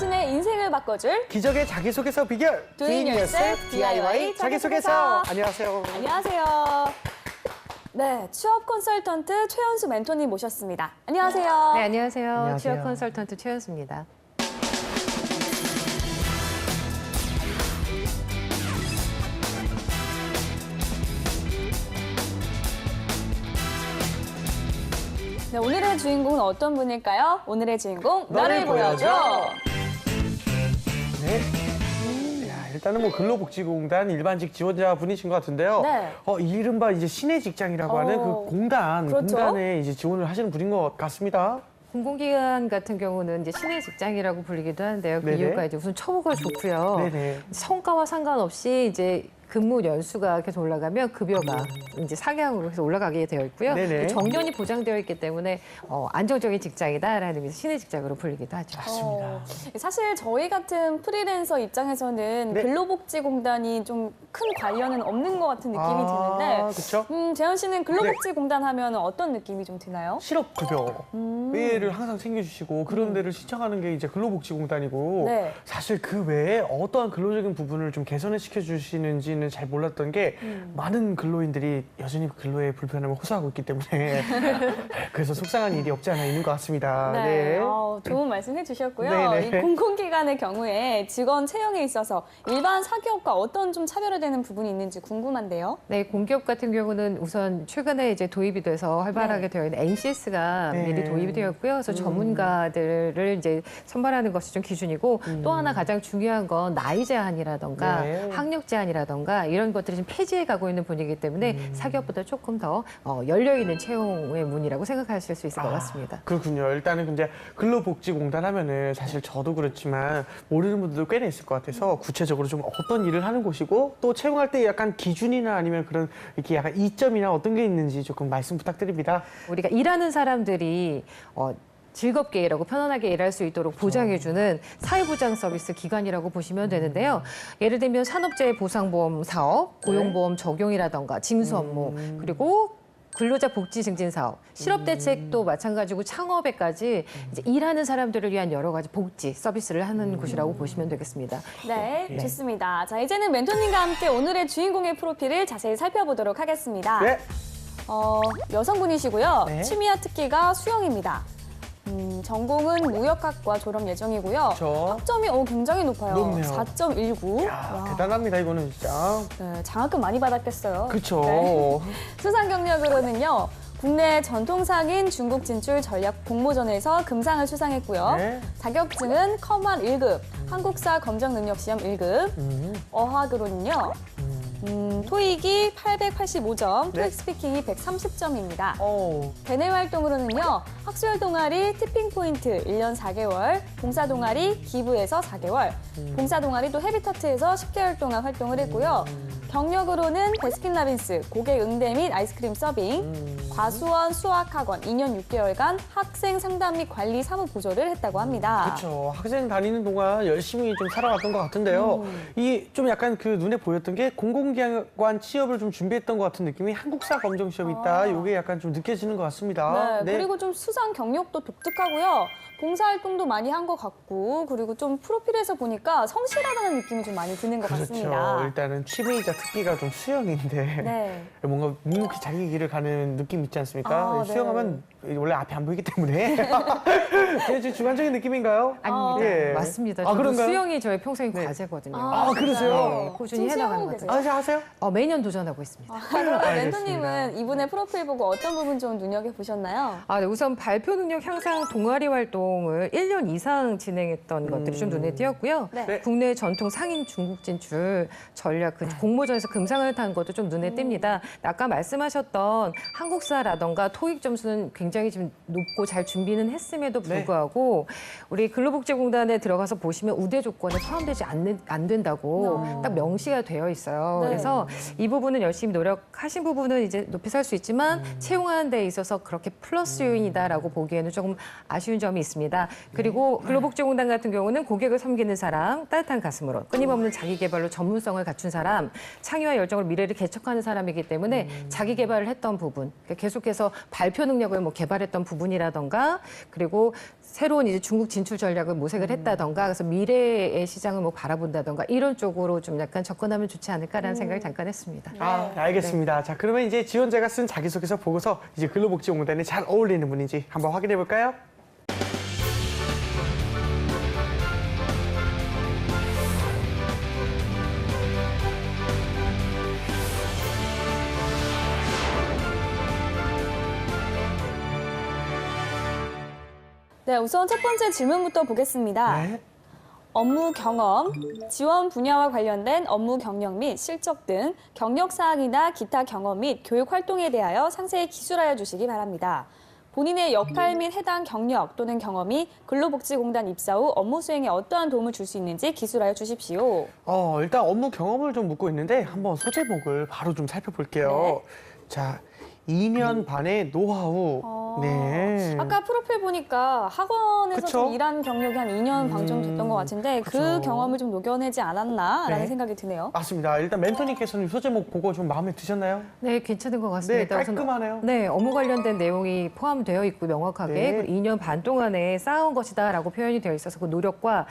당신의 인생을 바꿔줄 기적의 자기소개서 비결 Doing Yourself DIY 자기소개서. 안녕하세요. 안녕하세요. 네, 취업 컨설턴트 최연수 멘토님 모셨습니다. 안녕하세요. 네, 안녕하세요. 안녕하세요. 취업 컨설턴트 최연수입니다. 네, 오늘의 주인공은 어떤 분일까요? 오늘의 주인공 너를 나를 보여줘. 네. 야, 일단은 뭐 근로복지공단 일반직 지원자 분이신 것 같은데요. 네. 이른바 이제 신의 직장이라고 하는 그 공단, 그렇죠. 공단에 이제 지원을 하시는 분인 것 같습니다. 공공기관 같은 경우는 이제 신의 직장이라고 불리기도 하는데요. 그 네네. 이유가 이제 우선 처우가 좋고요. 네네. 성과와 상관없이 이제 근무 연수가 계속 올라가면 급여가 이제 상향으로 해서 올라가게 되어 있고요. 네네. 정년이 보장되어 있기 때문에 안정적인 직장이다라는 의미에서 신의 직장으로 불리기도 하죠. 맞습니다. 사실 저희 같은 프리랜서 입장에서는 네. 근로복지공단이 좀 큰 관련은 없는 것 같은 느낌이 드는데 그렇죠. 재현 씨는 근로복지공단 하면 어떤 느낌이 좀 드나요? 실업급여를 항상 챙겨주시고 그런 데를 신청하는 게 이제 근로복지공단이고 네. 사실 그 외에 어떠한 근로적인 부분을 좀 개선을 시켜주시는지는 잘 몰랐던 게 많은 근로인들이 여전히 근로에 불편함을 호소하고 있기 때문에 그래서 속상한 일이 없지 않아 있는 것 같습니다. 네, 좋은 말씀 해주셨고요. 네네. 이 공공기관의 경우에 직원 채용에 있어서 일반 사기업과 어떤 좀 차별화되는 부분이 있는지 궁금한데요. 네, 공기업 같은 경우는 우선 최근에 이제 도입이 돼서 활발하게 되어 있는 NCS가 네. 미리 도입이 되었고요. 그래서 전문가들을 이제 선발하는 것이 좀 기준이고 또 하나 가장 중요한 건 나이 제한이라던가 네. 학력 제한이라던가 이런 것들이 좀 폐지해 가고 있는 분위기 때문에 사기업보다 조금 더 열려 있는 채용의 문이라고 생각하실 수 있을 것 같습니다. 그렇군요. 일단은 이제 근로복지공단 하면은 사실 저도 그렇지만 모르는 분들도 꽤나 있을 것 같아서 구체적으로 좀 어떤 일을 하는 곳이고 또 채용할 때 약간 기준이나 아니면 그런 이렇게 약간 이점이나 어떤 게 있는지 조금 말씀 부탁드립니다. 우리가 일하는 사람들이 즐겁게 일하고 편안하게 일할 수 있도록 보장해주는 사회보장 서비스 기관이라고 보시면 되는데요. 예를 들면 산업재해보상보험 사업, 고용보험 적용이라던가 징수 업무, 그리고 근로자 복지 증진 사업, 실업 대책도 마찬가지고 창업에까지 이제 일하는 사람들을 위한 여러 가지 복지 서비스를 하는 곳이라고 보시면 되겠습니다. 네, 좋습니다. 자, 이제는 멘토님과 함께 오늘의 주인공의 프로필을 자세히 살펴보도록 하겠습니다. 네. 여성분이시고요. 네. 취미와 특기가 수영입니다. 전공은 무역학과 졸업 예정이고요. 그렇죠. 학점이 굉장히 높아요. 높네요. 4.19. 야, 대단합니다 이거는 진짜. 네, 장학금 많이 받았겠어요. 그렇죠. 네. 수상 경력으로는요. 국내 전통상인 중국 진출 전략 공모전에서 금상을 수상했고요. 네. 자격증은 컴1 1급, 한국사 검정 능력 시험 1급, 어학으로는요. 토익이 885점, 네. 토익 스피킹이 130점입니다. 어. 대내 활동으로는요. 학술 동아리 티핑 포인트 1년 4개월, 봉사 동아리 기부에서 4개월, 봉사 동아리 또 헤비터트에서 10개월 동안 활동을 했고요. 경력으로는 베스킨라빈스, 고객 응대 및 아이스크림 서빙, 과수원 수학학원 2년 6개월간 학생 상담 및 관리 사무 보조를 했다고 합니다. 그렇죠. 학생 다니는 동안 열심히 좀 살아왔던 것 같은데요. 이 좀 약간 그 눈에 보였던 게 공공기관 취업을 좀 준비했던 것 같은 느낌이 한국사 검정 시험이 있다. 이게 약간 좀 느껴지는 것 같습니다. 네, 그리고 좀 수상 경력도 독특하고요. 봉사활동도 많이 한 것 같고, 그리고 좀 프로필에서 보니까 성실하다는 느낌이 좀 많이 드는 것 그렇죠. 같습니다. 일단은 취미이자 특기가 좀 수영인데 네. 뭔가 묵묵히 자기 길을 가는 느낌 있지 않습니까? 네. 수영하면 원래 앞이 안 보이기 때문에 그냥 좀 주관적인 느낌인가요? 아닙니다. 예. 맞습니다. 아, 저도 그런가요? 수영이 저의 평생 네. 과제거든요. 그러세요? 네, 꾸준히 해나가는 것 같아요. 하세요? 매년 도전하고 있습니다. 그럼 알겠습니다. 멘토님은 이분의 프로필 보고 어떤 부분 좀 눈여겨보셨나요? 네, 우선 발표 능력 향상 동아리 활동을 1년 이상 진행했던 것들이 좀 눈에 띄었고요. 네. 네. 국내 전통 상인 중국 진출 전략 그 공모전에서 금상을 탄 것도 좀 눈에 띕니다. 아까 말씀하셨던 한국사라던가 토익 점수는 굉장히 좀 높고 잘 준비는 했음에도 불구하고 우리 근로복지공단에 들어가서 보시면 우대 조건에 포함되지 안 된다고 딱 명시가 되어 있어요. 네. 그래서 이 부분은 열심히 노력하신 부분은 이제 높이 살 수 있지만 채용하는 데 있어서 그렇게 플러스 요인이다라고 보기에는 조금 아쉬운 점이 있습니다. 그리고 근로복지공단 같은 경우는 고객을 섬기는 사람, 따뜻한 가슴으로 끊임없는 자기 개발로 전문성을 갖춘 사람, 창의와 열정으로 미래를 개척하는 사람이기 때문에 자기 개발을 했던 부분, 그러니까 계속해서 발표 능력을 개발했던 부분이라던가 그리고 새로운 이제 중국 진출 전략을 모색을 했다던가 그래서 미래의 시장을 뭐 바라본다던가 이런 쪽으로 좀 약간 접근하면 좋지 않을까라는 생각을 잠깐 했습니다. 아, 알겠습니다. 자, 그러면 이제 지원자가 쓴 자기소개서 보고서 이제 근로복지공단에 잘 어울리는 분인지 한번 확인해 볼까요? 네, 우선 첫 번째 질문부터 보겠습니다. 네. 업무 경험, 지원 분야와 관련된 업무 경력 및 실적 등 경력 사항이나 기타 경험 및 교육 활동에 대하여 상세히 기술하여 주시기 바랍니다. 본인의 역할 및 해당 경력 또는 경험이 근로복지공단 입사 후 업무 수행에 어떠한 도움을 줄 수 있는지 기술하여 주십시오. 일단 업무 경험을 좀 묻고 있는데 한번 소제목을 바로 좀 살펴볼게요. 자, 2년 반의 노하우. 네. 아까 프로필 보니까 학원에서 그쵸? 좀 일한 경력이 한 2년 반 정도 됐던 것 같은데 그 그쵸. 경험을 좀 녹여내지 않았나라는 네. 생각이 드네요. 맞습니다. 일단 멘토님께서는 소제목 보고 좀 마음에 드셨나요? 네, 괜찮은 것 네, 같습니다. 우선 깔끔하네요. 네, 업무 관련된 내용이 포함되어 있고 명확하게 네. 그리고 2년 반 동안에 쌓아온 것이다라고 표현이 되어 있어서 그 노력과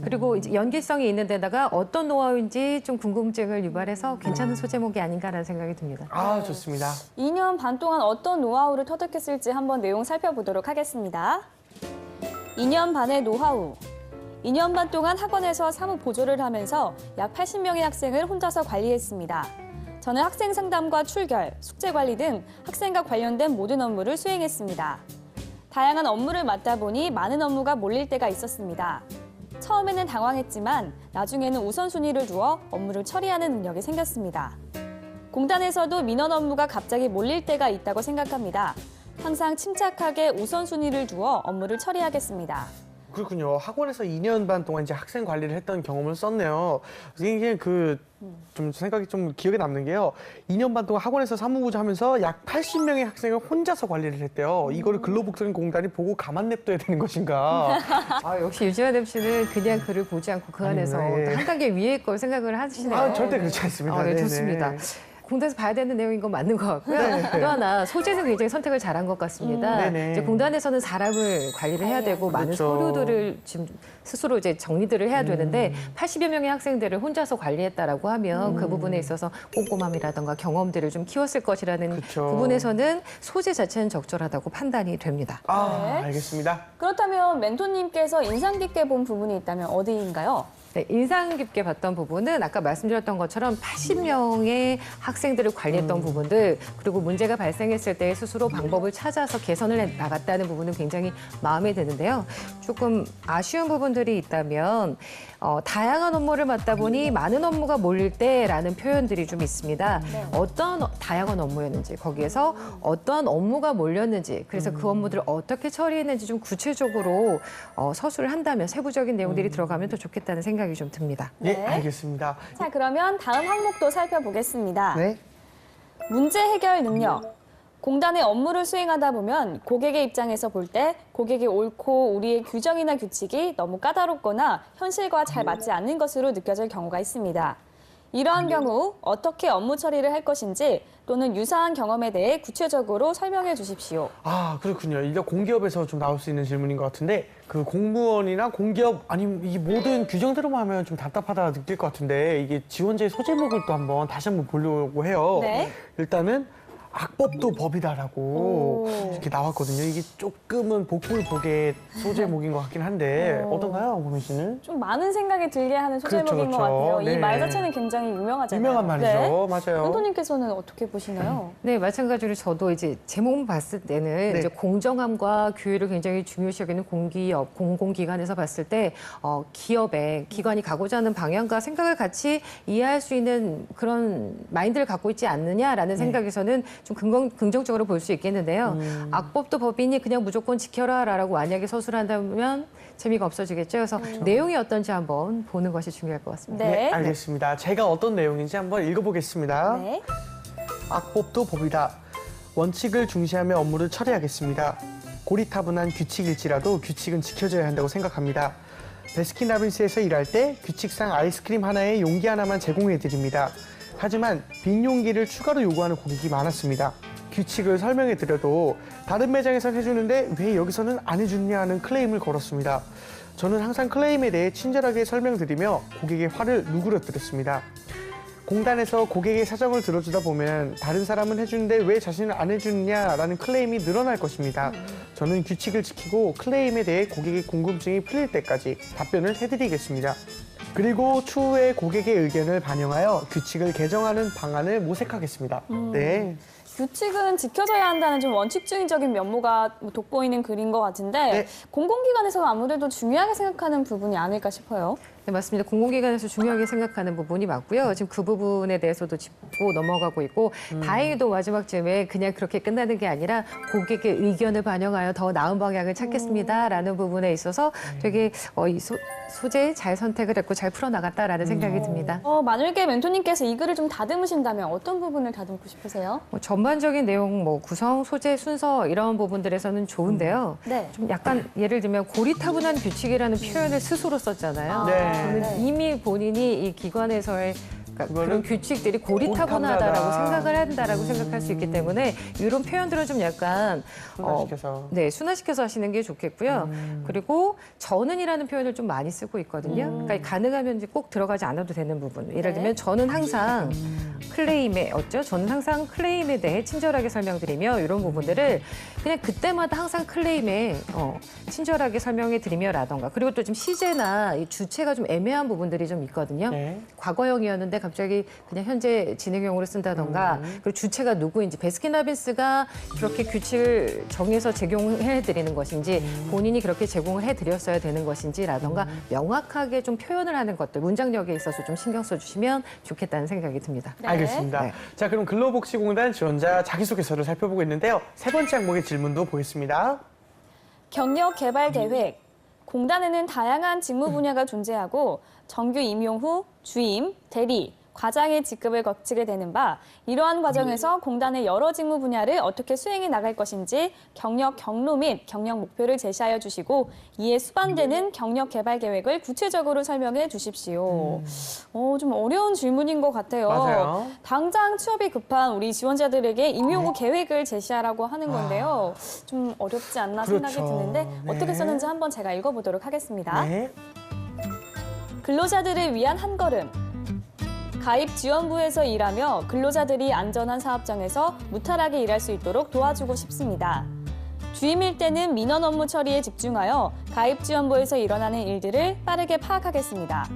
그리고 이제 연계성이 있는 데다가 어떤 노하우인지 좀 궁금증을 유발해서 괜찮은 소제목이 아닌가라는 생각이 듭니다. 아, 좋습니다. 2년 반 동안 어떤 노하우를 터득했을지 한번 내용 살펴보도록 하겠습니다. 2년 반의 노하우. 2년 반 동안 학원에서 사무 보조를 하면서 약 80명의 학생을 혼자서 관리했습니다. 저는 학생 상담과 출결, 숙제 관리 등 학생과 관련된 모든 업무를 수행했습니다. 다양한 업무를 맡다 보니 많은 업무가 몰릴 때가 있었습니다. 처음에는 당황했지만 나중에는 우선순위를 두어 업무를 처리하는 능력이 생겼습니다. 공단에서도 민원 업무가 갑자기 몰릴 때가 있다고 생각합니다. 항상 침착하게 우선순위를 두어 업무를 처리하겠습니다. 그렇군요. 학원에서 2년 반 동안 이제 학생 관리를 했던 경험을 썼네요. 이게 좀 생각이 좀 기억에 남는 게요. 2년 반 동안 학원에서 사무보조 하면서 약 80명의 학생을 혼자서 관리를 했대요. 이거를 근로복지공단이 보고 가만 냅둬야 되는 것인가. 아, 역시 유지환 MC는 그냥 글을 보지 않고 그 안에서 네. 또 한 단계 위의 걸 생각을 하시네요. 아, 절대 그렇지 않습니다. 네, 네네. 좋습니다. 공단에서 봐야 되는 내용인 건 맞는 것 같고요. 또 하나 소재는 굉장히 선택을 잘한 것 같습니다. 네네. 이제 공단에서는 사람을 관리를 해야 되고 많은 그렇죠. 서류들을 지금 스스로 이제 정리들을 해야 되는데 80여 명의 학생들을 혼자서 관리했다라고 하면 그 부분에 있어서 꼼꼼함이라든가 경험들을 좀 키웠을 것이라는 그쵸. 부분에서는 소재 자체는 적절하다고 판단이 됩니다. 아, 알겠습니다. 그렇다면 멘토님께서 인상 깊게 본 부분이 있다면 어디인가요? 네, 인상 깊게 봤던 부분은 아까 말씀드렸던 것처럼 80명의 학생들을 관리했던 부분들 그리고 문제가 발생했을 때 스스로 방법을 찾아서 개선을 나갔다는 부분은 굉장히 마음에 드는데요. 조금 아쉬운 부분들이 있다면 다양한 업무를 맡다 보니 많은 업무가 몰릴 때라는 표현들이 좀 있습니다. 어떤 다양한 업무였는지 거기에서 어떠한 업무가 몰렸는지 그래서 그 업무들을 어떻게 처리했는지 좀 구체적으로 서술을 한다면 세부적인 내용들이 들어가면 더 좋겠다는 생각이 좀 듭니다. 네, 네. 알겠습니다. 자, 그러면 다음 항목도 살펴보겠습니다. 네. 문제 해결 능력. 공단의 업무를 수행하다 보면 고객의 입장에서 볼 때 고객이 옳고 우리의 규정이나 규칙이 너무 까다롭거나 현실과 잘 맞지 않는 것으로 느껴질 경우가 있습니다. 이러한 경우 어떻게 업무 처리를 할 것인지 또는 유사한 경험에 대해 구체적으로 설명해 주십시오. 아, 그렇군요. 이게 공기업에서 좀 나올 수 있는 질문인 것 같은데 그 공무원이나 공기업 아니면 이 모든 규정대로만 하면 좀 답답하다 느낄 것 같은데 이게 지원자의 소제목을 또 다시 한번 보려고 해요. 네. 일단은 악법도 법이다라고 이렇게 나왔거든요. 이게 조금은 복불복의 소제목인 것 같긴 한데 어떤가요, 보민 씨는? 좀 많은 생각이 들게 하는 소제목인 그렇죠, 것 그렇죠. 같아요. 네. 이 말 자체는 굉장히 유명하잖아요. 유명한 말이죠. 맞아요. 멘토님께서는 어떻게 보시나요? 네, 마찬가지로 저도 이제 제목 봤을 때는 네. 이제 공정함과 규율을 굉장히 중요시 여기는 공기업, 공공기관에서 봤을 때 기업에 기관이 가고자 하는 방향과 생각을 같이 이해할 수 있는 그런 마인드를 갖고 있지 않느냐라는 생각에서는 좀 긍정적으로 볼 수 있겠는데요. 악법도 법이니 그냥 무조건 지켜라라고 만약에 서술한다면 재미가 없어지겠죠. 그래서 내용이 어떤지 한번 보는 것이 중요할 것 같습니다. 네. 알겠습니다. 제가 어떤 내용인지 한번 읽어보겠습니다. 네. 악법도 법이다. 원칙을 중시하며 업무를 처리하겠습니다. 고리타분한 규칙일지라도 규칙은 지켜져야 한다고 생각합니다. 베스킨라빈스에서 일할 때 규칙상 아이스크림 하나에 용기 하나만 제공해드립니다. 하지만 빈 용기를 추가로 요구하는 고객이 많았습니다. 규칙을 설명해 드려도 다른 매장에서는 해주는데 왜 여기서는 안 해주느냐 하는 클레임을 걸었습니다. 저는 항상 클레임에 대해 친절하게 설명드리며 고객의 화를 누그러뜨렸습니다. 공단에서 고객의 사정을 들어주다 보면 다른 사람은 해주는데 왜 자신은 안 해주느냐라는 클레임이 늘어날 것입니다. 저는 규칙을 지키고 클레임에 대해 고객의 궁금증이 풀릴 때까지 답변을 해드리겠습니다. 그리고 추후에 고객의 의견을 반영하여 규칙을 개정하는 방안을 모색하겠습니다. 네. 규칙은 지켜져야 한다는 좀 원칙주의적인 면모가 돋보이는 글인 것 같은데 네. 공공기관에서 아무래도 중요하게 생각하는 부분이 아닐까 싶어요. 네, 맞습니다. 공공기관에서 중요하게 생각하는 부분이 맞고요. 지금 그 부분에 대해서도 짚고 넘어가고 있고 다행히도 마지막쯤에 그냥 그렇게 끝나는 게 아니라 고객의 의견을 반영하여 더 나은 방향을 찾겠습니다라는 부분에 있어서 되게 이 소재 잘 선택을 했고 잘 풀어나갔다라는 생각이 듭니다. 만약에 멘토님께서 이 글을 좀 다듬으신다면 어떤 부분을 다듬고 싶으세요? 전반적인 내용, 구성, 소재, 순서 이런 부분들에서는 좋은데요. 네. 좀 약간 예를 들면 고리타분한 규칙이라는 표현을 스스로 썼잖아요. 네. 저는 네. 이미 본인이 이 기관에서의 그런 규칙들이 고리타분하다라고 고리타분하다. 생각을 한다라고 생각할 수 있기 때문에 이런 표현들은 좀 약간 순화시켜서. 네, 순화시켜서 하시는 게 좋겠고요. 그리고 저는이라는 표현을 좀 많이 쓰고 있거든요. 그러니까 가능하면 이제 꼭 들어가지 않아도 되는 부분. 예를 들면 저는 항상 저는 항상 클레임에 대해 친절하게 설명드리며 이런 부분들을 그냥 그때마다 항상 클레임에 친절하게 설명해 드리며라던가 그리고 또 좀 시제나 이 주체가 좀 애매한 부분들이 좀 있거든요. 네. 과거형이었는데 갑자기 그냥 현재 진행형으로 쓴다던가 그리고 주체가 누구인지 베스킨라빈스가 그렇게 규칙을 정해서 제공해 드리는 것인지 본인이 그렇게 제공을 해 드렸어야 되는 것인지라던가 명확하게 좀 표현을 하는 것들 문장력에 있어서 좀 신경 써 주시면 좋겠다는 생각이 듭니다. 네. 알겠습니다. 네. 자, 그럼 근로복지공단 지원자 자기소개서를 살펴보고 있는데요. 세 번째 항목의 질문도 보겠습니다. 경력 개발 계획. 공단에는 다양한 직무 분야가 존재하고 정규 임용 후 주임, 대리, 과장의 직급을 거치게 되는 바 이러한 과정에서 공단의 여러 직무 분야를 어떻게 수행해 나갈 것인지 경력 경로 및 경력 목표를 제시하여 주시고 이에 수반되는 경력 개발 계획을 구체적으로 설명해 주십시오. 좀 어려운 질문인 것 같아요. 맞아요. 당장 취업이 급한 우리 지원자들에게 임용 후 계획을 제시하라고 하는 건데요. 좀 어렵지 않나 생각이 그렇죠. 드는데 어떻게 네. 썼는지 한번 제가 읽어보도록 하겠습니다. 네. 근로자들을 위한 한 걸음. 가입 지원부에서 일하며 근로자들이 안전한 사업장에서 무탈하게 일할 수 있도록 도와주고 싶습니다. 주임일 때는 민원 업무 처리에 집중하여 가입 지원부에서 일어나는 일들을 빠르게 파악하겠습니다.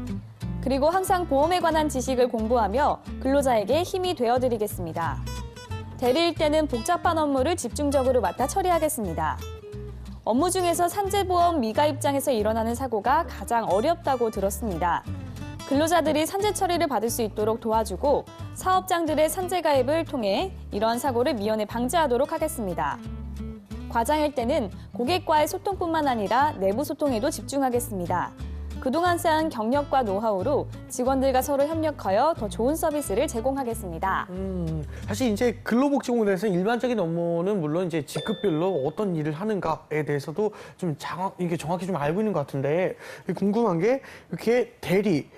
그리고 항상 보험에 관한 지식을 공부하며 근로자에게 힘이 되어드리겠습니다. 대리일 때는 복잡한 업무를 집중적으로 맡아 처리하겠습니다. 업무 중에서 산재보험 미가입장에서 일어나는 사고가 가장 어렵다고 들었습니다. 근로자들이 산재 처리를 받을 수 있도록 도와주고 사업장들의 산재 가입을 통해 이러한 사고를 미연에 방지하도록 하겠습니다. 과장일 때는 고객과의 소통뿐만 아니라 내부 소통에도 집중하겠습니다. 그동안 쌓은 경력과 노하우로 직원들과 서로 협력하여 더 좋은 서비스를 제공하겠습니다. 사실 이제 근로복지공단에서 일반적인 업무는 물론 이제 직급별로 어떤 일을 하는가에 대해서도 좀 이게 정확히 좀 알고 있는 것 같은데 궁금한 게 이렇게 대리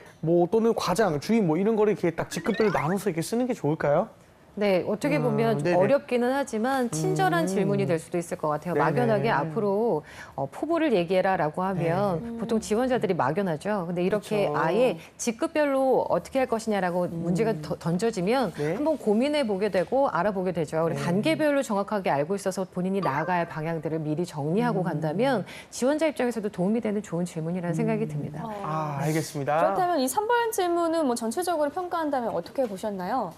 또는 과장, 주임 이런 거를 이렇게 딱 직급별로 나눠서 이렇게 쓰는 게 좋을까요? 네, 어떻게 보면 좀 네네. 어렵기는 하지만 친절한 질문이 될 수도 있을 것 같아요. 네네. 막연하게 앞으로 포부를 얘기해라라고 하면 보통 지원자들이 막연하죠. 근데 이렇게 그렇죠. 아예 직급별로 어떻게 할 것이냐라고 문제가 던져지면 네. 한번 고민해 보게 되고 알아보게 되죠. 그리고 단계별로 정확하게 알고 있어서 본인이 나아가야 할 방향들을 미리 정리하고 간다면 지원자 입장에서도 도움이 되는 좋은 질문이라는 생각이 듭니다. 알겠습니다. 그렇다면 이 3번 질문은 전체적으로 평가한다면 어떻게 보셨나요?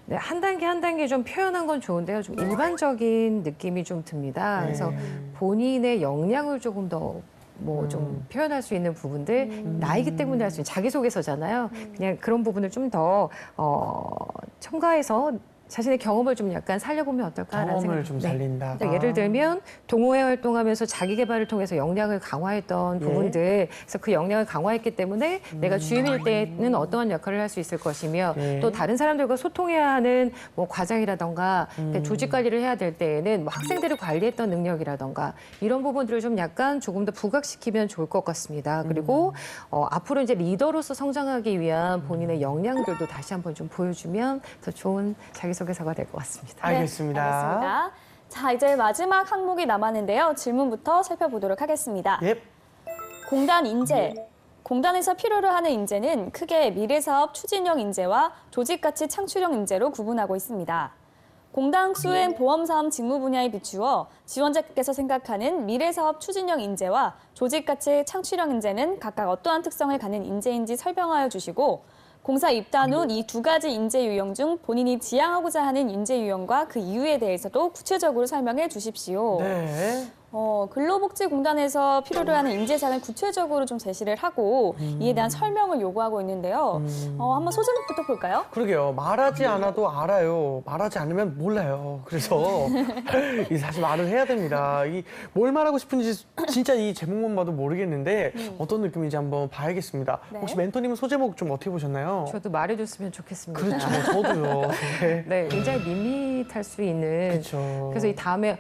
네, 한 단계 좀 표현한 건 좋은데요. 좀 일반적인 느낌이 좀 듭니다. 그래서 본인의 역량을 조금 더 좀 표현할 수 있는 부분들 나이기 때문에 할 수 있는 자기소개서잖아요. 그냥 그런 부분을 좀 더 첨가해서 자신의 경험을 좀 약간 살려보면 어떨까라는 경험을 생각이 좀 듭니다. 살린다. 네. 예를 들면 동호회 활동하면서 자기 개발을 통해서 역량을 강화했던 부분들, 그래서 그 역량을 강화했기 때문에 내가 주임일 때는 어떠한 역할을 할 수 있을 것이며 네. 또 다른 사람들과 소통해야 하는 과장이라던가 조직 관리를 해야 될 때에는 학생들을 관리했던 능력이라던가 이런 부분들을 좀 약간 조금 더 부각시키면 좋을 것 같습니다. 그리고 앞으로 이제 리더로서 성장하기 위한 본인의 역량들도 다시 한번 좀 보여주면 더 좋은 자기 자기소개서가 될 것 같습니다. 알겠습니다. 네, 알겠습니다. 자, 이제 마지막 항목이 남았는데요. 질문부터 살펴보도록 하겠습니다. 예. 공단 인재. 공단에서 필요로 하는 인재는 크게 미래사업 추진형 인재와 조직가치 창출형 인재로 구분하고 있습니다. 공단 수행 보험사업 직무 분야에 비추어 지원자께서 생각하는 미래사업 추진형 인재와 조직가치 창출형 인재는 각각 어떠한 특성을 가진 인재인지 설명하여 주시고 공사 입단 후 이 두 가지 인재 유형 중 본인이 지향하고자 하는 인재 유형과 그 이유에 대해서도 구체적으로 설명해 주십시오. 네. 근로복지공단에서 필요로 하는 인재상을 구체적으로 좀 제시를 하고 이에 대한 설명을 요구하고 있는데요. 한번 소제목부터 볼까요? 그러게요. 말하지 않아도 알아요. 말하지 않으면 몰라요. 그래서 이 사실 말을 해야 됩니다. 이 뭘 말하고 싶은지 진짜 이 제목만 봐도 모르겠는데 어떤 느낌인지 한번 봐야겠습니다. 네. 혹시 멘토님은 소제목 좀 어떻게 보셨나요? 저도 말해줬으면 좋겠습니다. 그렇죠. 저도요. 네. 네, 굉장히 밋밋할 수 있는. 그렇죠. 그래서 이 다음에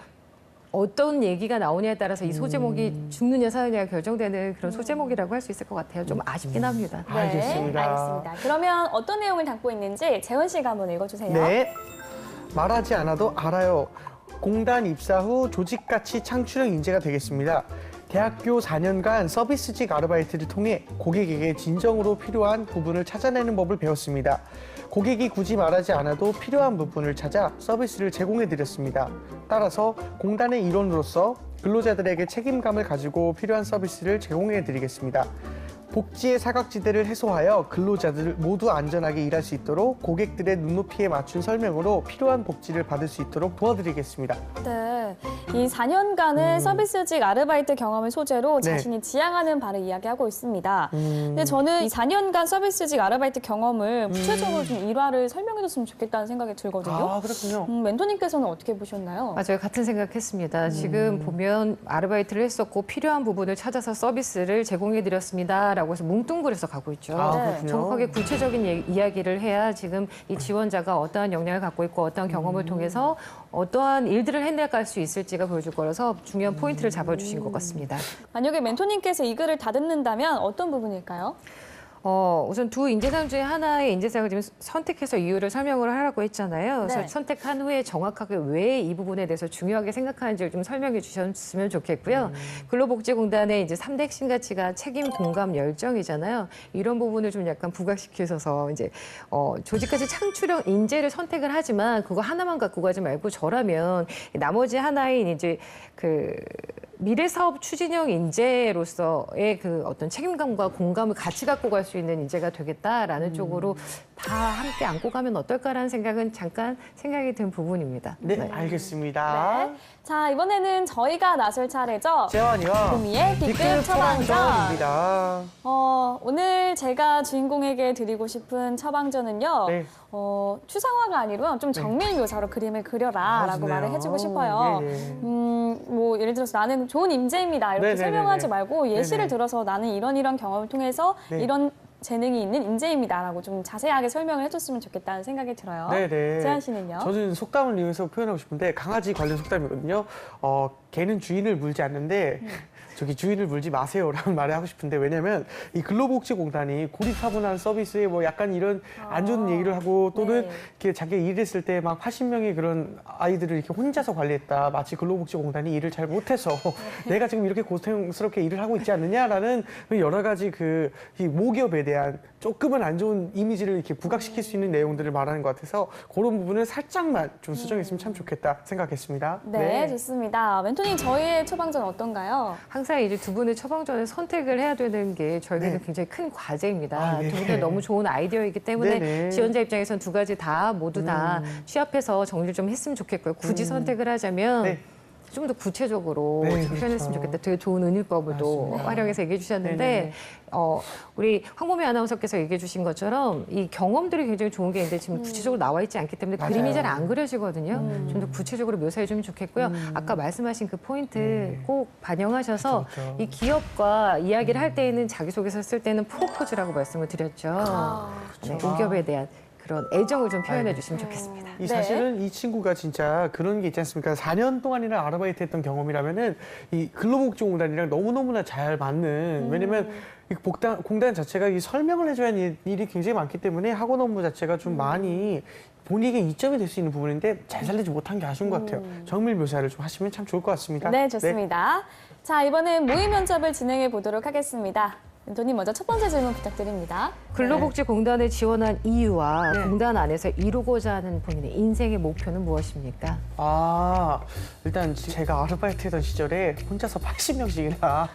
어떤 얘기가 나오냐에 따라서 이 소제목이 죽느냐 사느냐가 결정되는 그런 소제목이라고 할 수 있을 것 같아요. 좀 아쉽긴 합니다. 네, 알겠습니다. 알겠습니다. 그러면 어떤 내용을 담고 있는지 재원 씨가 한번 읽어주세요. 네. 말하지 않아도 알아요. 공단 입사 후 조직가치 창출형 인재가 되겠습니다. 대학교 4년간 서비스직 아르바이트를 통해 고객에게 진정으로 필요한 부분을 찾아내는 법을 배웠습니다. 고객이 굳이 말하지 않아도 필요한 부분을 찾아 서비스를 제공해드렸습니다. 따라서 공단의 일원으로서 근로자들에게 책임감을 가지고 필요한 서비스를 제공해드리겠습니다. 복지의 사각지대를 해소하여 근로자들 모두 안전하게 일할 수 있도록 고객들의 눈높이에 맞춘 설명으로 필요한 복지를 받을 수 있도록 도와드리겠습니다. 네, 이 4년간의 서비스직 아르바이트 경험을 소재로 네. 자신이 지향하는 바를 이야기하고 있습니다. 근데 저는 이 4년간 서비스직 아르바이트 경험을 구체적으로 좀 일화를 설명해줬으면 좋겠다는 생각이 들거든요. 아, 그렇군요. 멘토님께서는 어떻게 보셨나요? 맞아요. 같은 생각했습니다. 지금 보면 아르바이트를 했었고 필요한 부분을 찾아서 서비스를 제공해드렸습니다라고 해서 뭉뚱그려서 가고 있죠. 아, 네. 그렇군요. 정확하게 구체적인 이야기를 해야 지금 이 지원자가 어떠한 역량을 갖고 있고 어떠한 경험을 통해서 어떠한 일들을 해내갈 수 있을지가 보여줄 거라서 중요한 포인트를 잡아주신 것 같습니다. 만약에 멘토님께서 이 글을 다듬는다면 어떤 부분일까요? 우선 두 인재상 중에 하나의 인재상을 지금 선택해서 이유를 설명을 하라고 했잖아요. 그래서 네. 선택한 후에 정확하게 왜 이 부분에 대해서 중요하게 생각하는지를 좀 설명해 주셨으면 좋겠고요. 근로복지공단의 이제 3대 핵심 가치가 책임, 공감, 열정이잖아요. 이런 부분을 좀 약간 부각시켜서 이제 조직까지 창출형 인재를 선택을 하지만 그거 하나만 갖고 가지 말고 저라면 나머지 하나인 이제 그 미래사업 추진형 인재로서의 그 어떤 책임감과 공감을 같이 갖고 갈 수 있는 인재가 되겠다라는 쪽으로 다 함께 안고 가면 어떨까라는 생각은 잠깐 생각이 든 부분입니다. 네, 알겠습니다. 네. 자, 이번에는 저희가 나설 차례죠. 재환이와 구미의 B급 처방전. 처방전입니다. 오늘 제가 주인공에게 드리고 싶은 처방전은요. 네. 추상화가 아니고요. 좀 정밀 묘사로 그림을 그려라라고 말을 해주고 싶어요. 네네. 뭐 예를 들어서 나는 좋은 인재입니다. 이렇게 네네네네. 설명하지 말고 예시를 네네. 들어서 나는 이런 경험을 통해서 네. 이런 재능이 있는 인재입니다라고 좀 자세하게 설명을 해줬으면 좋겠다는 생각이 들어요. 네네. 재한 씨는요? 저는 속담을 이용해서 표현하고 싶은데 강아지 관련 속담이거든요. 개는 주인을 물지 않는데 저기 주인을 물지 마세요라는 말을 하고 싶은데 왜냐면 이 근로복지공단이 고리타분한 서비스에 뭐 약간 이런 안 좋은 얘기를 하고 또는 네. 이렇게 자기가 일했을 때 막 80명의 그런 아이들을 이렇게 혼자서 관리했다. 마치 근로복지공단이 일을 잘 못해서 내가 지금 이렇게 고생스럽게 일을 하고 있지 않느냐라는 여러 가지 이 모기업에 대한 조금은 안 좋은 이미지를 이렇게 부각시킬 수 있는 내용들을 말하는 것 같아서 그런 부분을 살짝만 좀 수정했으면 참 좋겠다 생각했습니다. 네, 좋습니다. 멘토님, 저희의 처방전 어떤가요? 항상 이제 두 분의 처방전을 선택을 해야 되는 게 저희에게는 네. 굉장히 큰 과제입니다. 아, 네. 두 분의 너무 좋은 아이디어이기 때문에 네네. 지원자 입장에서는 두 가지 다 모두 다 취합해서 정리를 좀 했으면 좋겠고요. 굳이 선택을 하자면 네. 좀 더 구체적으로 네, 좀 표현했으면 그렇죠. 좋겠다. 되게 좋은 은율법을 또 맞습니다. 활용해서 얘기해 주셨는데 네네. 우리 황보미 아나운서께서 얘기해 주신 것처럼 이 경험들이 굉장히 좋은 게 있는데 지금 구체적으로 나와 있지 않기 때문에 맞아요. 그림이 잘 안 그려지거든요. 좀 더 구체적으로 묘사해 주면 좋겠고요. 아까 말씀하신 그 포인트 꼭 반영하셔서 그쵸, 그쵸. 이 기업과 이야기를 할 때에는 자기소개서 쓸 때는 프로포즈라고 말씀을 드렸죠. 네, 기업에 대한 그런 애정을 좀 표현해 주시면 좋겠습니다. 이 사실은 이 친구가 진짜 그런 게 있지 않습니까? 4년 동안이나 아르바이트 했던 경험이라면은 이 근로복지공단이랑 너무너무나 잘 맞는 왜냐면 이 공단 자체가 이 설명을 해줘야 하는 일이 굉장히 많기 때문에 학원 업무 자체가 좀 많이 본인에게 이점이 될 수 있는 부분인데 잘 살리지 못한 게 아쉬운 것 같아요. 정밀 묘사를 좀 하시면 참 좋을 것 같습니다. 네, 좋습니다. 자, 이번엔 모의 면접을 진행해 보도록 하겠습니다. 멘토님 먼저 첫 번째 질문 부탁드립니다. 근로복지공단에 지원한 이유와 네. 공단 안에서 이루고자 하는 본인의 인생의 목표는 무엇입니까? 아, 일단 제가 아르바이트 하던 시절에 혼자서 80명씩이나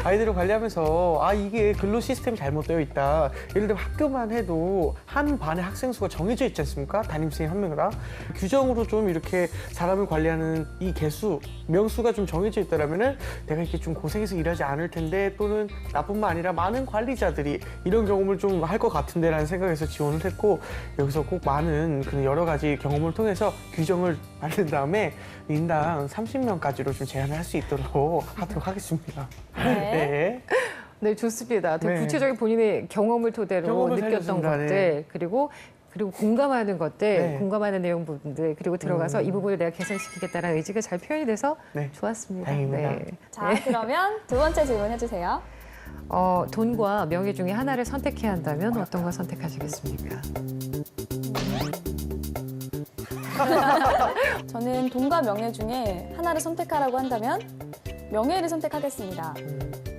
아이들을 관리하면서 아, 이게 근로 시스템이 잘못되어 있다. 예를 들면 학교만 해도 한 반의 학생 수가 정해져 있지 않습니까? 담임선생님 한 명이랑. 규정으로 좀 이렇게 사람을 관리하는 이 개수, 명수가 좀 정해져 있다라면은 내가 이렇게 좀 고생해서 일하지 않을 텐데 또는 나뿐만 아니라 많은 관리자들이 이런 경험을 좀 할 것 같은데라는 생각에서 지원을 했고 여기서 꼭 많은 그런 여러 가지 경험을 통해서 규정을 만든 다음에 인당 30명까지로 좀 제한을 할 수 있도록 하도록 하겠습니다. 네. 네, 좋습니다. 되게 네. 구체적인 본인의 경험을 토대로 경험을 느꼈던 살렸습니다. 것들, 네. 그리고 공감하는 것들, 네. 공감하는 내용 부분들, 그리고 들어가서 이 부분을 내가 개선시키겠다는 의지가 잘 표현이 돼서 네. 좋았습니다. 다행입니다. 네. 자, 그러면 두 번째 질문 해주세요. 돈과 명예 중에 하나를 선택해야 한다면 어떤 걸 선택하시겠습니까? 저는 돈과 명예 중에 하나를 선택하라고 한다면 명예를 선택하겠습니다.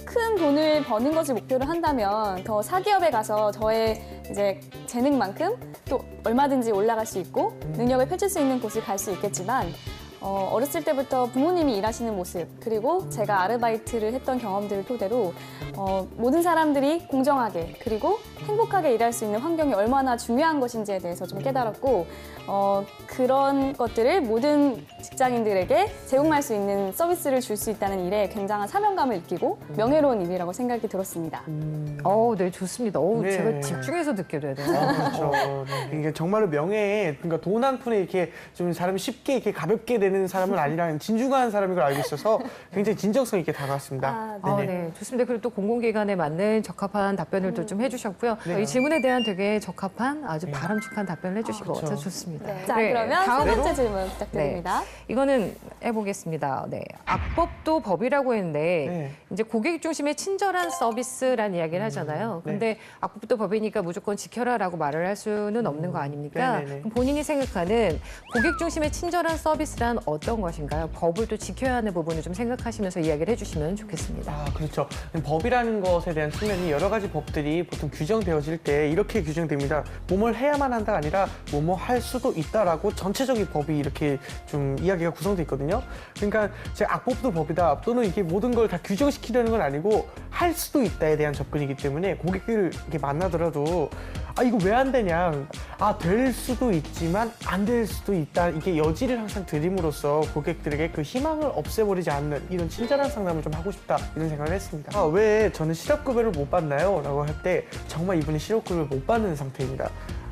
큰 돈을 버는 것을 목표로 한다면 더 사기업에 가서 저의 이제 재능만큼 또 얼마든지 올라갈 수 있고 능력을 펼칠 수 있는 곳을 갈 수 있겠지만 어렸을 때부터 부모님이 일하시는 모습 그리고 제가 아르바이트를 했던 경험들을 토대로 모든 사람들이 공정하게 그리고 행복하게 일할 수 있는 환경이 얼마나 중요한 것인지에 대해서 좀 깨달았고 그런 것들을 모든 직장인들에게 제공할 수 있는 서비스를 줄 수 있다는 일에 굉장한 사명감을 느끼고 명예로운 일이라고 생각이 들었습니다. 네, 좋습니다. 네. 제가 집중해서 듣게 되네요. 그렇죠. 이게 정말로 명예에 그러니까 돈 한 푼에 이렇게 좀 사람이 쉽게 이렇게 가볍게 되는 사람은 아니라 진중한 사람인 걸 알고 있어서 굉장히 진정성 있게 다가왔습니다. 네, 좋습니다. 그리고 또 공공기관에 맞는 적합한 답변을 좀 해주셨고요. 네. 이 질문에 대한 되게 적합한 아주 바람직한 답변을 해주신 것 그렇죠. 같아서 좋습니다. 네. 자, 네, 그러면 세 다음으로 번째 질문 부탁드립니다. 이거는 해보겠습니다. 네, 악법도 법이라고 했는데 네. 이제 고객 중심의 친절한 서비스라는 이야기를 하잖아요. 네. 근데 악법도 법이니까 무조건 지켜라라고 말을 할 수는 없는 거 아닙니까? 네네네. 그럼 본인이 생각하는 고객 중심의 친절한 서비스란 어떤 것인가요? 법을 또 지켜야 하는 부분을 좀 생각하시면서 이야기를 해주시면 좋겠습니다. 아, 그렇죠. 법이라는 것에 대한 측면이 여러 가지 법들이 보통 규정되어질 때 이렇게 규정됩니다. 뭐뭘 해야만 한다가 아니라 뭐뭐 할 수도 있다라고 전체적인 법이 이렇게 좀 이야기가 구성돼 있거든요. 그러니까 제가 악법도 법이다 또는 이게 모든 걸 다 규정시키려는 건 아니고 할 수도 있다에 대한 접근이기 때문에 고객들 이렇게 만나더라도 아, 이거 왜 안 되냐. 아, 될 수도 있지만 안 될 수도 있다. 이게 여지를 항상 드림으로써 고객들에게 그 희망을 없애버리지 않는 이런 친절한 상담을 좀 하고 싶다. 이런 생각을 했습니다. 아, 왜 저는 실업급여를 못 받나요? 라고 할 때 정말 이분이 실업급여를 못 받는 상태입니다.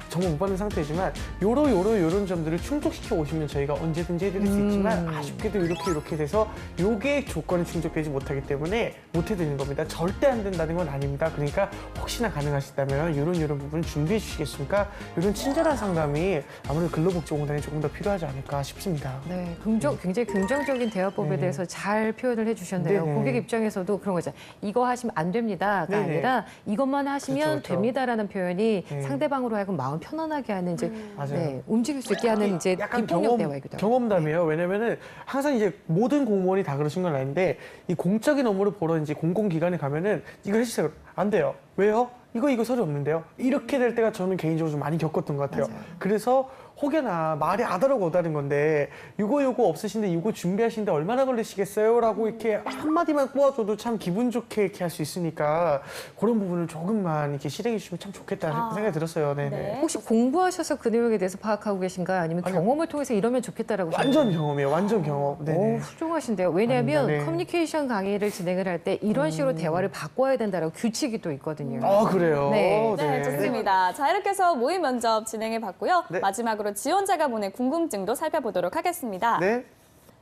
정말 못 받는 상태이지만 요런 점들을 충족시켜 오시면 저희가 언제든지 해드릴 수 있지만 아쉽게도 이렇게 돼서 요게 조건이 충족되지 못하기 때문에 못 해드리는 겁니다. 절대 안 된다는 건 아닙니다. 그러니까 혹시나 가능하시다면 요런 부분 준비해 주시겠습니까? 이런 친절한 상담이 아무래도 근로복지공단에 조금 더 필요하지 않을까 싶습니다. 네, 굉장히 긍정적인 대화법에 네네. 대해서 잘 표현을 해주셨네요. 네네. 고객 입장에서도 그런 거죠. 이거 하시면 안 됩니다가 네네. 아니라 이것만 하시면 그렇죠, 그렇죠. 됩니다라는 표현이 네. 상대방으로 하여금 마음 편안하게 하는 이제 맞아요. 네, 움직일 수 있게 하는 이제 약간 비폭력 대화이기도 하고. 경험담이에요. 왜냐면은 항상 이제 모든 공무원이 다 그러신 건 아닌데 이 공적인 업무를 보러 이제 공공기관에 가면은 이거 해주세요. 안 돼요. 왜요? 이거 서류 없는데요. 이렇게 될 때가 저는 개인적으로 좀 많이 겪었던 것 같아요. 맞아요. 그래서 혹여나 말이 아다르고 어다른 건데 요거 없으신데 요거 준비하시는데 얼마나 걸리시겠어요? 라고 이렇게 한마디만 꼬아줘도 참 기분 좋게 이렇게 할 수 있으니까 그런 부분을 조금만 이렇게 실행해 주시면 참 좋겠다는 생각이 들었어요. 네네. 네. 혹시 공부하셔서 그 내용에 대해서 파악하고 계신가요? 아니면 아니요. 경험을 통해서 이러면 좋겠다라고 완전 경험이에요. 완전 경험. 오, 네네. 훌륭하신데요. 왜냐하면 아닙니다. 네. 커뮤니케이션 강의를 진행을 할 때 이런 식으로 대화를 바꿔야 된다라고 규칙이 또 있거든요. 아, 그래요? 네. 네, 좋습니다. 자, 이렇게 해서 모의 면접 진행해 봤고요. 네. 마지막으로 지원자가 보낸 궁금증도 살펴보도록 하겠습니다. 네.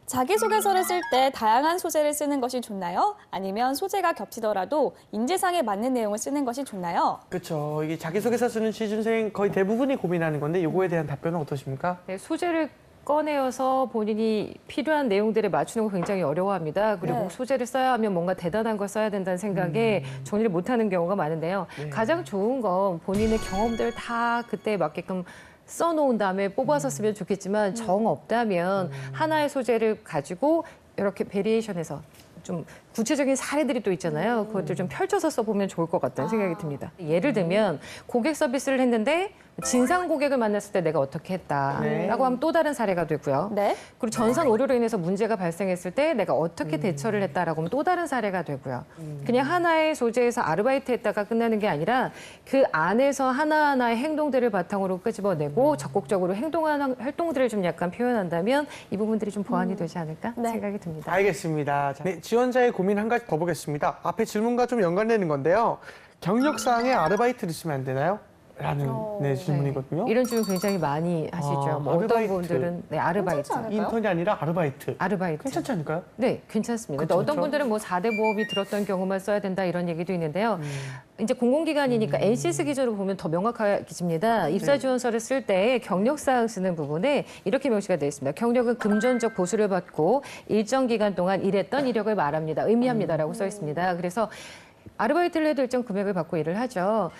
자기소개서를 쓸 때 다양한 소재를 쓰는 것이 좋나요? 아니면 소재가 겹치더라도 인재상에 맞는 내용을 쓰는 것이 좋나요? 그렇죠. 이게 자기소개서 쓰는 취준생 거의 대부분이 고민하는 건데 요거에 대한 답변은 어떠십니까? 네, 소재를 꺼내어서 본인이 필요한 내용들에 맞추는 거 굉장히 어려워합니다. 그리고 네. 소재를 써야 하면 뭔가 대단한 걸 써야 된다는 생각에 정리를 못하는 경우가 많은데요. 가장 좋은 건 본인의 경험들 다 그때에 맞게끔 써놓은 다음에 뽑아서 쓰면 좋겠지만 정 없다면 하나의 소재를 가지고 이렇게 베리에이션해서 좀 구체적인 사례들이 또 있잖아요. 그것들 좀 펼쳐서 써보면 좋을 것 같다는 생각이 듭니다. 예를 들면 고객 서비스를 했는데 진상 고객을 만났을 때 내가 어떻게 했다라고 네. 하면 또 다른 사례가 되고요. 네. 그리고 전산 오류로 인해서 문제가 발생했을 때 내가 어떻게 대처를 했다라고 하면 또 다른 사례가 되고요. 그냥 하나의 소재에서 아르바이트 했다가 끝나는 게 아니라 그 안에서 하나하나의 행동들을 바탕으로 끄집어내고 적극적으로 행동하는 활동들을 좀 약간 표현한다면 이 부분들이 좀 보완이 되지 않을까 네. 생각이 듭니다. 알겠습니다. 네, 지원자의 고민 한 가지 더 보겠습니다. 앞에 질문과 좀 연관되는 건데요. 경력사항에 아르바이트를 쓰면 안 되나요? 라는 네, 질문이거든요. 이런 질문 굉장히 많이 하시죠. 뭐 어떤 아르바이트. 분들은 네, 아르바이트. 괜찮지 않을까요? 인턴이 아니라 아르바이트. 아르바이트. 괜찮지 않을까요? 네, 괜찮습니다. 근데 그렇죠. 어떤 분들은 뭐 4대 보험이 들었던 경우만 써야 된다 이런 얘기도 있는데요. 이제 공공기관이니까 NCS 기준으로 보면 더 명확해집니다. 입사 지원서를 쓸 때 경력사항 쓰는 부분에 이렇게 명시가 되어 있습니다. 경력은 금전적 보수를 받고 일정 기간 동안 일했던 이력을 말합니다. 의미합니다라고 써 있습니다. 그래서 아르바이트를 해도 일정 금액을 받고 일을 하죠.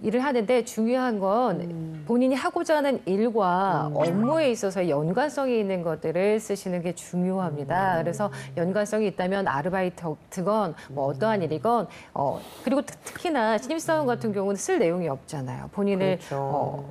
일을 하는데 중요한 건 본인이 하고자 하는 일과 업무에 있어서 연관성이 있는 것들을 쓰시는 게 중요합니다. 그래서 연관성이 있다면 아르바이트건 뭐 어떠한 일이건 그리고 특히나 신입사원 같은 경우는 쓸 내용이 없잖아요. 본인을 그렇죠.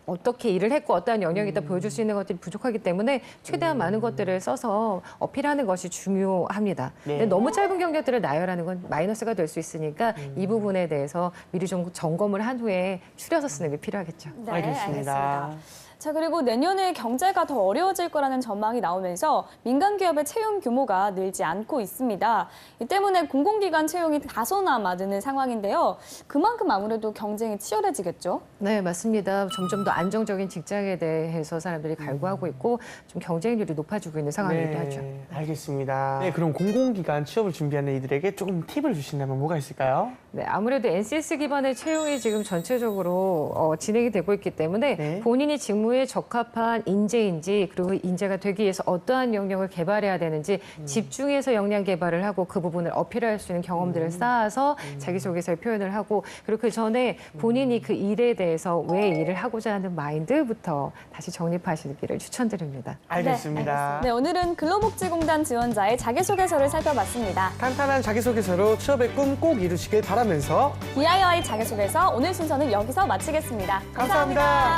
어떻게 일을 했고 어떠한 영역이 있다 보여줄 수 있는 것들이 부족하기 때문에 최대한 많은 것들을 써서 어필하는 것이 중요합니다. 네. 근데 너무 짧은 경력들을 나열하는 건 마이너스가 될 수 있으니까 이 부분에 대해서 미리 좀 점검을 한 후에 추려서 쓰는 게 필요하겠죠. 네, 알겠습니다. 자, 그리고 내년에 경제가 더 어려워질 거라는 전망이 나오면서 민간 기업의 채용 규모가 늘지 않고 있습니다. 이 때문에 공공기관 채용이 다소나마 느는 상황인데요. 그만큼 아무래도 경쟁이 치열해지겠죠? 네, 맞습니다. 점점 더 안정적인 직장에 대해서 사람들이 갈구하고 있고 좀 경쟁률이 높아지고 있는 상황이기도 하죠. 알겠습니다. 네, 그럼 공공기관 취업을 준비하는 이들에게 조금 팁을 주신다면 뭐가 있을까요? 네, 아무래도 NCS 기반의 채용이 지금 전체적으로 진행이 되고 있기 때문에 네. 본인이 직무에 적합한 인재인지 그리고 인재가 되기 위해서 어떠한 역량을 개발해야 되는지 집중해서 역량 개발을 하고 그 부분을 어필할 수 있는 경험들을 쌓아서 자기소개서에 표현을 하고 그리고 그 전에 본인이 그 일에 대해서 왜 일을 하고자 하는 마인드부터 다시 정립하시기를 추천드립니다. 알겠습니다. 네, 오늘은 근로복지공단 지원자의 자기소개서를 살펴봤습니다. 탄탄한 자기소개서로 취업의 꿈 꼭 이루시길 바라면서 DIY 자기소개서 오늘 순서는 여기서 마치겠습니다. 감사합니다.